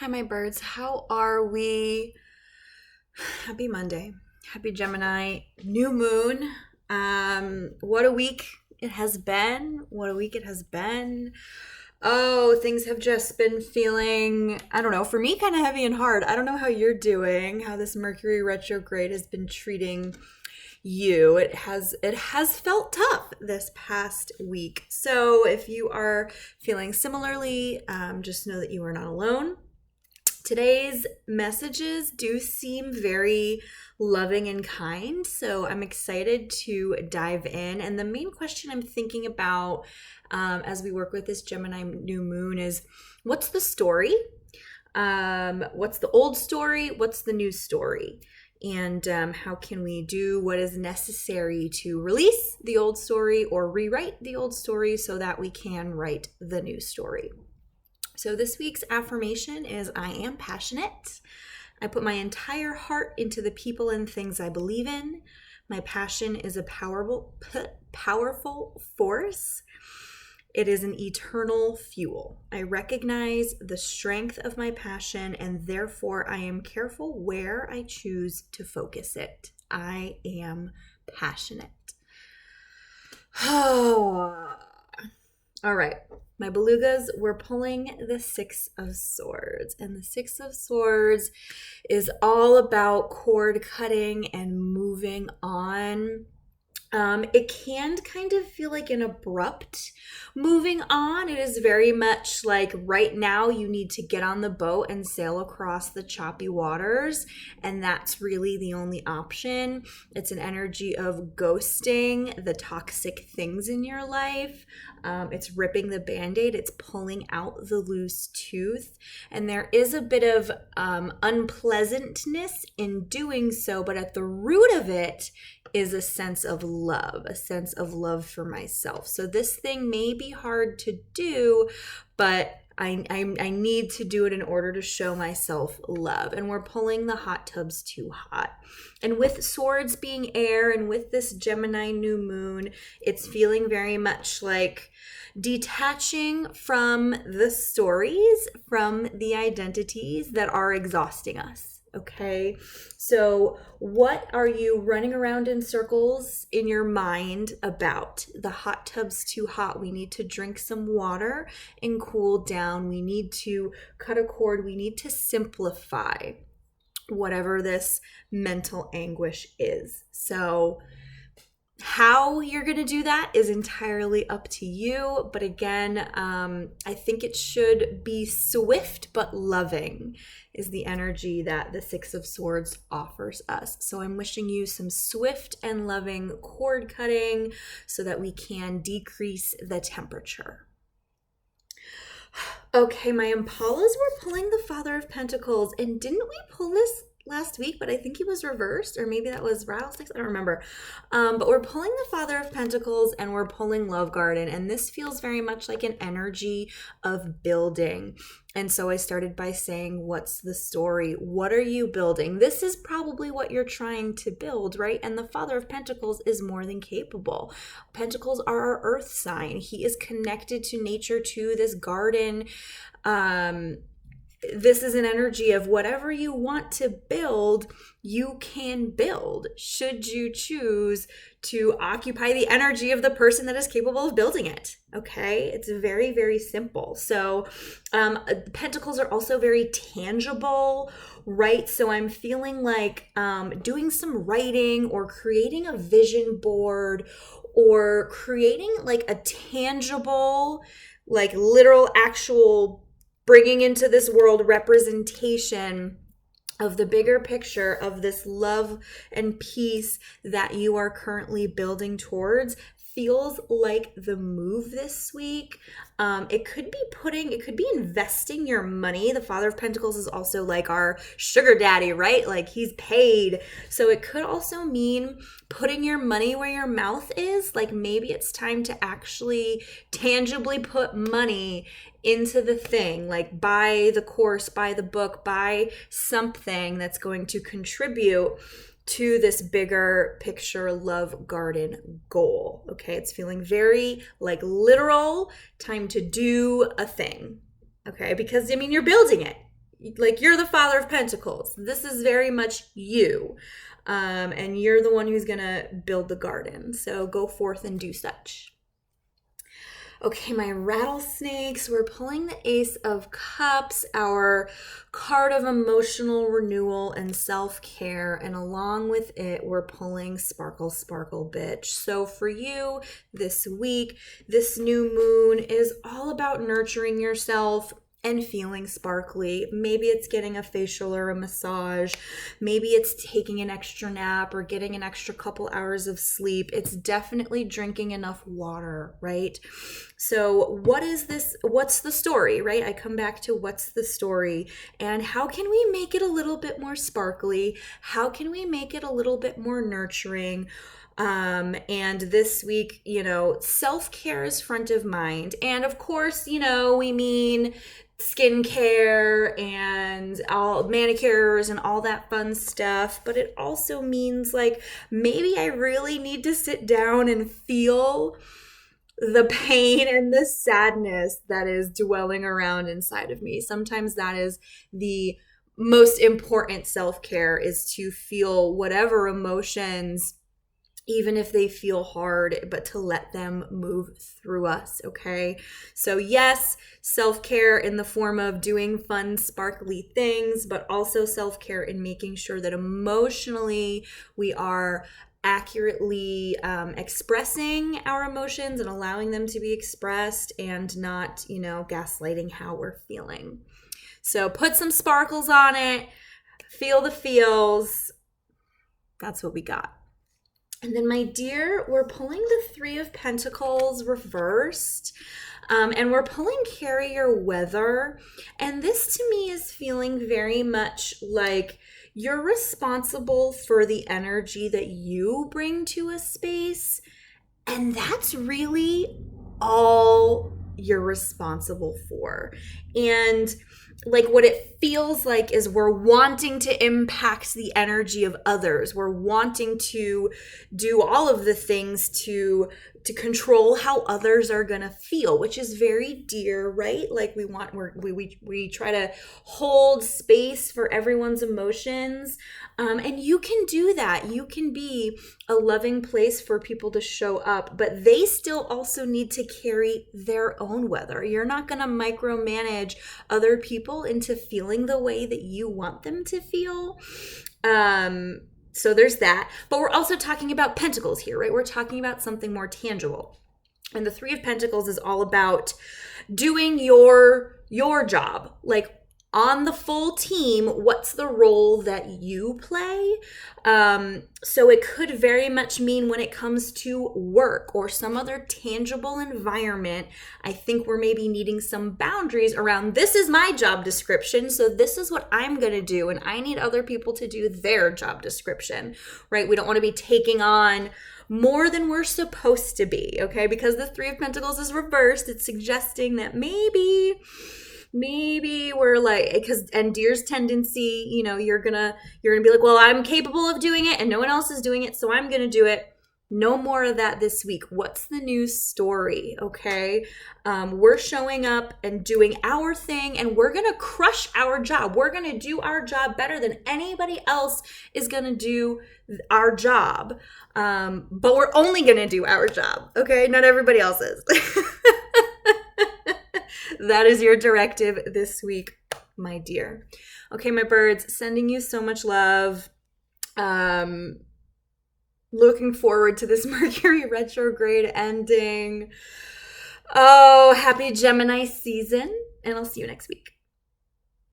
Hi, my birds. How are we? Happy Monday. Happy Gemini. New moon. What a week it has been. What a week it has been. Oh, things have just been feeling, I don't know, for me kind of heavy and hard. I don't know how you're doing, how this Mercury retrograde has been treating you. It has felt tough this past week. So if you are feeling similarly, just know that you are not alone. Today's messages do seem very loving and kind, so I'm excited to dive in. And the main question I'm thinking about as we work with this Gemini new moon is, what's the story? What's the old story? What's the new story? And how can we do what is necessary to release the old story or rewrite the old story so that we can write the new story? So this week's affirmation is, I am passionate. I put my entire heart into the people and things I believe in. My passion is a powerful force. It is an eternal fuel. I recognize the strength of my passion, and therefore I am careful where I choose to focus it. I am passionate. Oh. All right, my belugas, we're pulling the Six of Swords, and the Six of Swords is all about cord cutting and moving on. It can kind of feel like an abrupt moving on. It is very much like right now you need to get on the boat and sail across the choppy waters, and that's really the only option. It's an energy of ghosting the toxic things in your life. It's ripping the band-aid. It's pulling out the loose tooth, and there is a bit of unpleasantness in doing so, but at the root of it is a sense of love for myself. So this thing may be hard to do, but I need to do it in order to show myself love. And we're pulling the hot tubs too hot. And with swords being air and with this Gemini new moon, it's feeling very much like detaching from the stories, from the identities that are exhausting us. Okay, so what are you running around in circles in your mind about? The hot tub's too hot. We need to drink some water and cool down. We need to cut a cord. We need to simplify whatever this mental anguish is. So how you're going to do that is entirely up to you. But again, I think it should be swift but loving is the energy that the Six of Swords offers us. So I'm wishing you some swift and loving cord cutting so that we can decrease the temperature. Okay, my Impalas were pulling the Father of Pentacles. And didn't we pull this last week? But I think he was reversed, or maybe that was Rattlesnake. I don't remember. But we're pulling the Father of Pentacles and we're pulling Love Garden. And this feels very much like an energy of building. And so I started by saying, what's the story? What are you building? This is probably what you're trying to build, right? And the Father of Pentacles is more than capable. Pentacles are our earth sign. He is connected to nature, to this garden. This is an energy of whatever you want to build, you can build, should you choose to occupy the energy of the person that is capable of building it. Okay, it's very, very simple. So pentacles are also very tangible, right? So I'm feeling like doing some writing or creating a vision board or creating like a tangible, like literal, actual bringing into this world representation of the bigger picture of this love and peace that you are currently building towards feels like the move this week. It could be investing your money. The Father of Pentacles is also like our sugar daddy, right? Like he's paid. So it could also mean putting your money where your mouth is. Like maybe it's time to actually tangibly put money into the thing, like buy the course, buy the book, buy something that's going to contribute to this bigger picture love garden goal. Okay, it's feeling very like literal, time to do a thing. Okay, because I mean, you're building it. like you're the Father of Pentacles. This is very much you. And you're the one who's going to build the garden. So go forth and do such. Okay, my rattlesnakes, we're pulling the Ace of Cups, our card of emotional renewal and self-care, and along with it, we're pulling Sparkle, Sparkle, Bitch. So for you this week, this new moon is all about nurturing yourself and feeling sparkly. Maybe it's getting a facial or a massage. Maybe it's taking an extra nap or getting an extra couple hours of sleep. It's definitely drinking enough water, right? So what is this? What's the story, right? I come back to what's the story and how can we make it a little bit more sparkly? How can we make it a little bit more nurturing? And this week, self-care is front of mind. And of course, we mean skincare and all manicures and all that fun stuff. But it also means like maybe I really need to sit down and feel the pain and the sadness that is dwelling around inside of me. Sometimes that is the most important self-care, is to feel whatever emotions, even if they feel hard, but to let them move through us, okay? So yes, self-care in the form of doing fun, sparkly things, but also self-care in making sure that emotionally we are accurately expressing our emotions and allowing them to be expressed and not, gaslighting how we're feeling. So put some sparkles on it, feel the feels. That's what we got. And then, my dear, we're pulling the Three of Pentacles reversed, and we're pulling carrier weather. And this to me is feeling very much like you're responsible for the energy that you bring to a space. And that's really all you're responsible for. And like what it feels like is we're wanting to impact the energy of others. We're wanting to do all of the things to control how others are going to feel, which is very dear, right? Like we try to hold space for everyone's emotions. And you can do that. You can be a loving place for people to show up, but they still also need to carry their own weather. You're not going to micromanage other people into feeling the way that you want them to feel. So there's that. But we're also talking about pentacles here, right? We're talking about something more tangible. And the Three of Pentacles is all about doing your job. Like on the full team, what's the role that you play? So it could very much mean when it comes to work or some other tangible environment, I think we're maybe needing some boundaries around this is my job description, so this is what I'm going to do, and I need other people to do their job description, right? We don't want to be taking on more than we're supposed to be, okay? Because the Three of Pentacles is reversed, it's suggesting that maybe we're like, and Deer's tendency, you're gonna be like, well, I'm capable of doing it and no one else is doing it, so I'm gonna do it. No more of that this week. What's the new story? Okay. We're showing up and doing our thing, and we're gonna crush our job. We're gonna do our job better than anybody else is gonna do our job. But we're only gonna do our job. Okay. Not everybody else's. That is your directive this week, my dear. Okay, my birds, sending you so much love. Looking forward to this Mercury retrograde ending. Oh, happy Gemini season, and I'll see you next week.